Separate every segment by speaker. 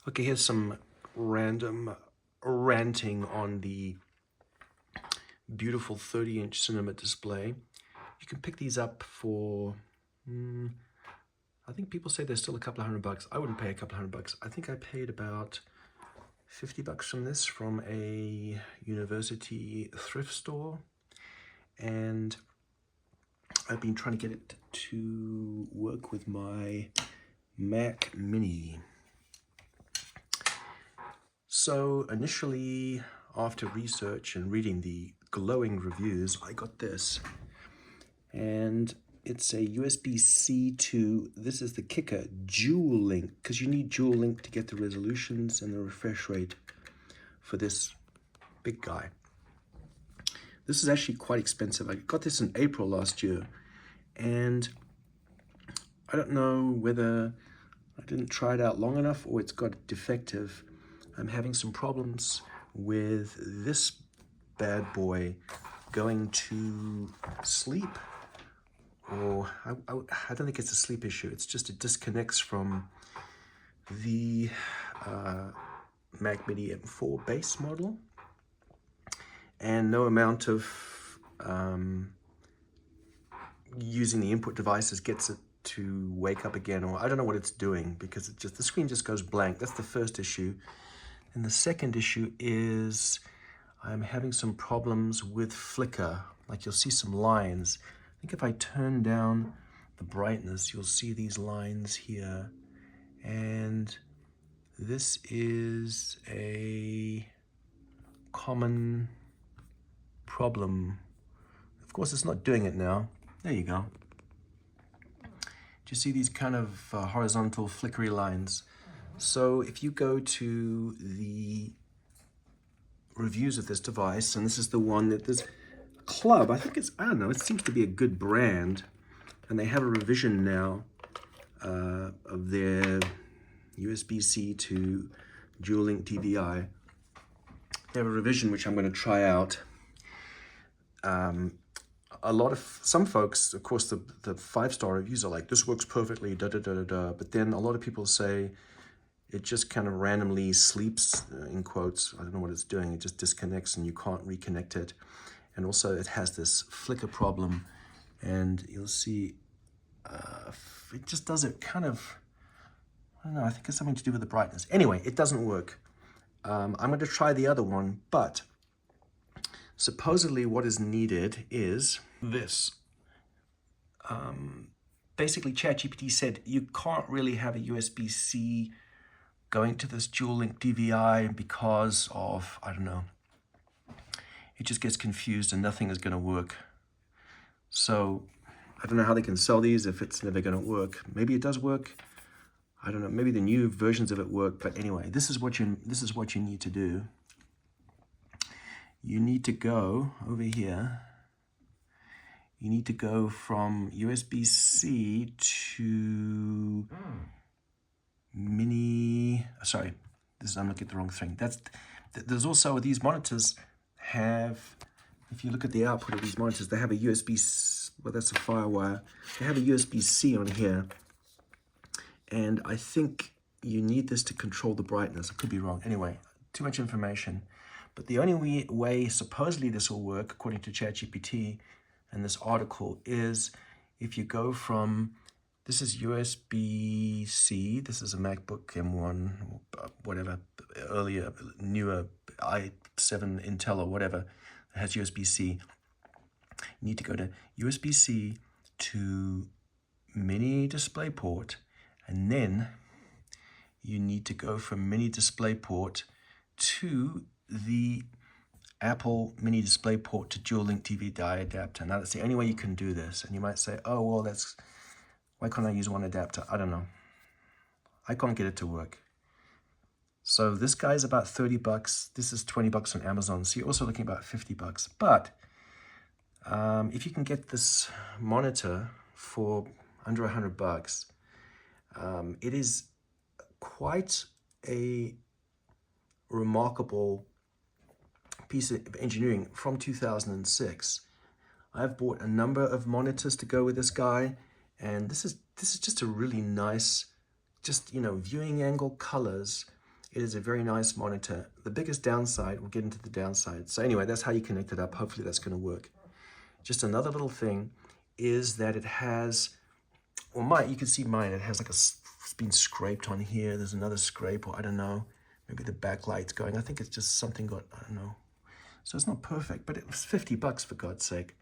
Speaker 1: Okay, here's some random ranting on the beautiful 30-inch cinema display. You can pick these up for, I think people say they're still a couple of $100. I wouldn't pay a couple of $100. I think I paid about $50 from this from a university thrift store. And I've been trying to get it to work with my Mac Mini. So initially, after research and reading the glowing reviews, I got this. And it's a USB-C to, this is the kicker, Dual Link, because you need Dual Link to get the resolutions and the refresh rate for this big guy. This is actually quite expensive. I got this in April last year, and I don't know whether I didn't try it out long enough or it's got defective. I'm having some problems with this bad boy going to sleep, or I don't think it's a sleep issue. It's just it disconnects from the Mac Mini M4 base model, and no amount of using the input devices gets it to wake up again, or I don't know what it's doing, because it just, the screen just goes blank. That's the first issue. And the second issue is I'm having some problems with flicker. Like, you'll see some lines. I think if I turn down the brightness, you'll see these lines here. And this is a common problem. Of course, it's not doing it now. There you go. Do you see these kind of horizontal flickery lines? So if you go to the reviews of this device, and this is the one that there's a Club, I think it's, I don't know, it seems to be a good brand, and they have a revision now of their USB-C to Dual Link DVI. They have a revision which I'm going to try out. Some folks, of course, the 5-star reviews are like, this works perfectly, da da da da da. But then a lot of people say it just kind of randomly sleeps, in quotes. I don't know what it's doing. It just disconnects and you can't reconnect it. And also it has this flicker problem. And you'll see, it just does it kind of, I don't know, I think it's something to do with the brightness. Anyway, it doesn't work. I'm going to try the other one, but supposedly what is needed is this. Basically, ChatGPT said you can't really have a USB-C going to this Dual Link DVI because of, I don't know, it just gets confused and nothing is going to work. So I don't know how they can sell these if it's never going to work. Maybe it does work. I don't know. Maybe the new versions of it work. But anyway, this is what you need to do. You need to go over here. You need to go from USB-C to mini, sorry, I'm looking at the wrong thing. There's also, these monitors have, if you look at the output of these monitors, they have a USB, well, that's a FireWire. They have a USB-C on here. And I think you need this to control the brightness. I could be wrong. Anyway, too much information. But the only way supposedly this will work, according to ChatGPT and this article, is if you go from, this is USB-C, this is a MacBook M1, whatever, earlier, newer i7 Intel or whatever that has USB-C. You need to go to USB-C to mini DisplayPort, and then you need to go from mini DisplayPort to the Apple mini DisplayPort to Dual Link DVI adapter. Now that's the only way you can do this. And you might say, oh, well, why can't I use one adapter? I don't know. I can't get it to work. So this guy's about $30. This is $20 on Amazon. So you're also looking about $50. But if you can get this monitor for under $100, it is quite a remarkable piece of engineering from 2006. I've bought a number of monitors to go with this guy, and this is just a really nice, just, you know, viewing angle, colors, It is a very nice monitor. The biggest downside, we'll get into the downside. So anyway, that's how you connect it up. Hopefully that's going to work. Just another little thing is that it has, well, you can see mine, it has like it's been scraped on here. There's another scrape, or I don't know, maybe the backlight's going. I think it's just something got, I don't know. So it's not perfect, but it was $50 for God's sake.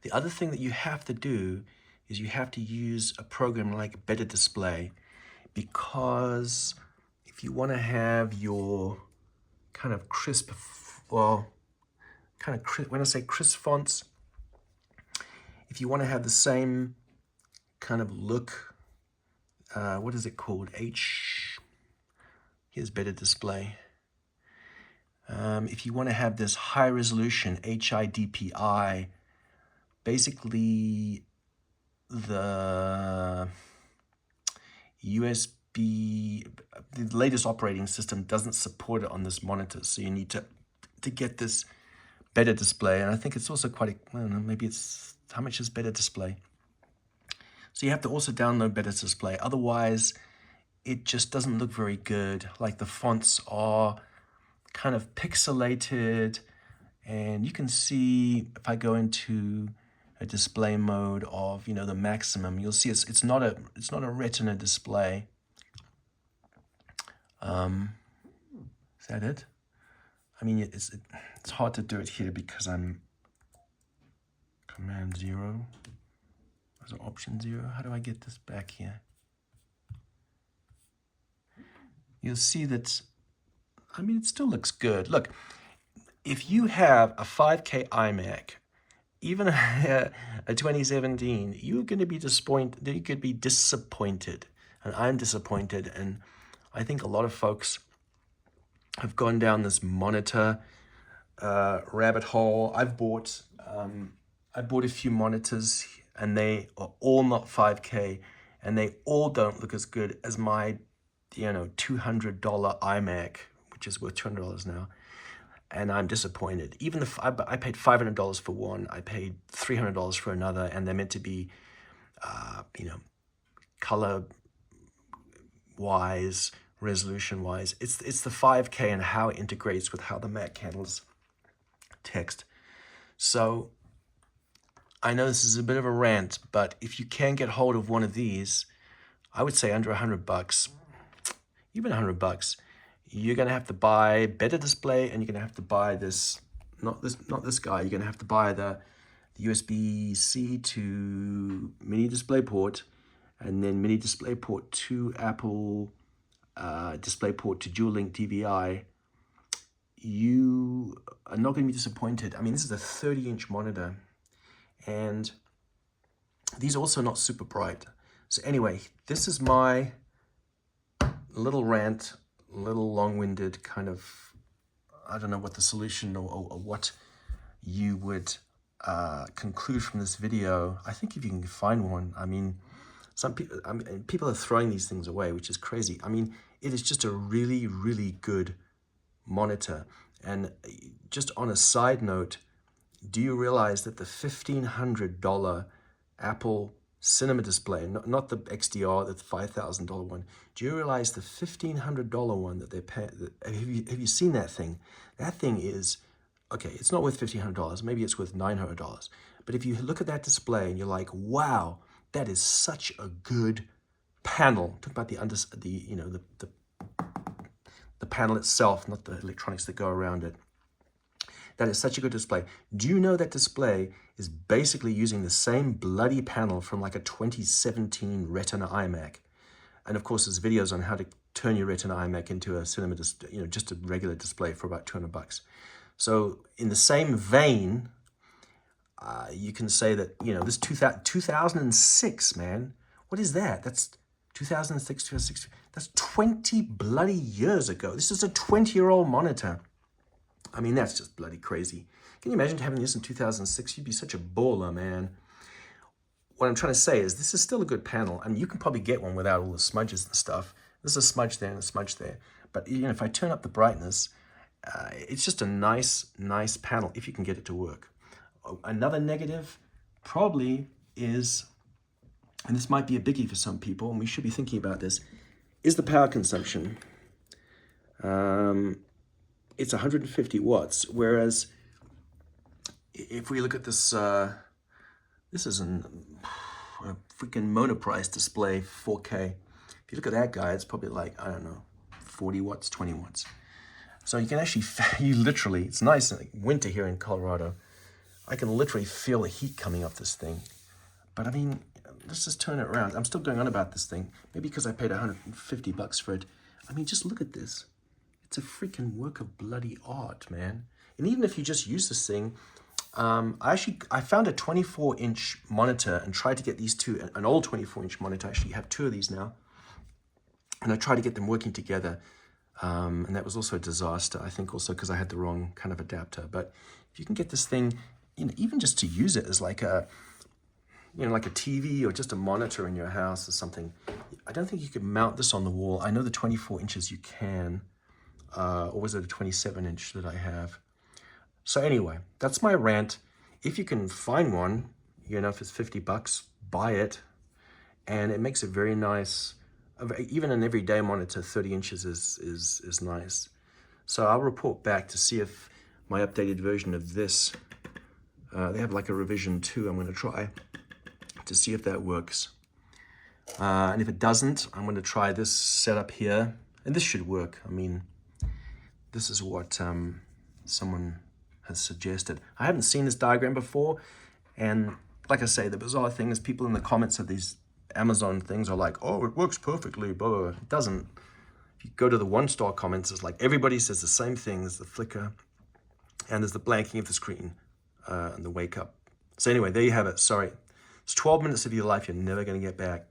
Speaker 1: The other thing that you have to do is you have to use a program like Better Display, because if you want to have your kind of crisp, well, kind of crisp, when I say crisp fonts, if you want to have the same kind of look, what is it called? Here's Better Display. If you want to have this high resolution HIDPI, basically the the latest operating system doesn't support it on this monitor, so you need to get this Better Display. And I think it's also quite, I don't know, maybe it's, how much is Better Display? So you have to also download Better Display, otherwise it just doesn't look very good. Like the fonts are kind of pixelated, and you can see if I go into a display mode of, you know, the maximum, you'll see it's not a Retina display. Is that it? I mean, it's hard to do it here because I'm Command 0. Is it Option 0? How do I get this back here? You'll see that, I mean, it still looks good. Look, if you have a 5K iMac, even a 2017, you're going to be disappointed. You could be disappointed, and I'm disappointed. And I think a lot of folks have gone down this monitor rabbit hole. I bought a few monitors, and they are all not 5K, and they all don't look as good as my, you know, $200 iMac, which is worth $200 now. And I'm disappointed. Even I paid $500 for one, I paid $300 for another, and they're meant to be, you know, color-wise, resolution-wise. It's the 5K and how it integrates with how the Mac handles text. So I know this is a bit of a rant, but if you can get hold of one of these, I would say under $100, even $100. You're going to have to buy Better Display, and you're going to have to buy this, not this guy. You're going to have to buy the USB-C to mini DisplayPort, and then mini DisplayPort to Apple DisplayPort to Dual Link DVI. You are not going to be disappointed. I mean, this is a 30-inch monitor, and these are also not super bright. So anyway, this is my little rant, little long-winded kind of, I don't know what the solution or what you would conclude from this video. I think if you can find one, I mean, people are throwing these things away, which is crazy. I mean, it is just a really, really good monitor. And just on a side note, do you realize that the $1,500 Apple cinema display, not the XDR, the $5,000 one. Do you realize the $1,500 one that they're paying? Have you seen that thing? That thing is, okay, it's not worth $1,500. Maybe it's worth $900. But if you look at that display and you're like, wow, that is such a good panel. Talk about the panel itself, not the electronics that go around it. That is such a good display. Do you know that display is basically using the same bloody panel from like a 2017 Retina iMac? And of course, there's videos on how to turn your Retina iMac into a cinema, just a regular display for about $200. So in the same vein, you can say that, this 2006, man, what is that? That's 2006, 2006. That's 20 bloody years ago. This is a 20-year-old monitor. I mean, that's just bloody crazy. Can you imagine having this in 2006? You'd be such a baller, man. What I'm trying to say is this is still a good panel. I mean, you can probably get one without all the smudges and stuff. There's a smudge there and a smudge there. But if I turn up the brightness, it's just a nice panel if you can get it to work. Another negative probably is, and this might be a biggie for some people, and we should be thinking about this, is the power consumption. It's 150 watts, whereas if we look at this, this is a freaking monoprice display, 4K. If you look at that guy, it's probably like, I don't know, 40 watts, 20 watts. So you can actually, you literally, it's nice in winter here in Colorado. I can literally feel the heat coming off this thing. But I mean, let's just turn it around. I'm still going on about this thing. Maybe because I paid 150 bucks for it. I mean, just look at this. It's a freaking work of bloody art, man. And even if you just use this thing, I found a 24-inch monitor and tried to get these two, an old 24-inch monitor. I actually have two of these now. And I tried to get them working together. And that was also a disaster, I think also because I had the wrong kind of adapter. But if you can get this thing, you know, even just to use it as like a, you know, like a TV or just a monitor in your house or something, I don't think you could mount this on the wall. I know the 24 inches you can, or was it a 27-inch that I have? So anyway, that's my rant. If you can find one, you know, if it's 50 bucks, buy it. And it makes a very nice, even an everyday monitor, 30 inches is nice. So I'll report back to see if my updated version of this, they have like a revision 2 I'm going to try to see if that works. And if it doesn't, I'm going to try this setup here. And this should work. I mean, this is what someone has suggested. I haven't seen this diagram before. And like I say, the bizarre thing is people in the comments of these Amazon things are like, oh, it works perfectly, blah, blah, blah. It doesn't. If you go to the 1-star comments, it's like everybody says the same thing. There's the flicker and there's the blanking of the screen and the wake up. So anyway, there you have it. Sorry. It's 12 minutes of your life you're never going to get back.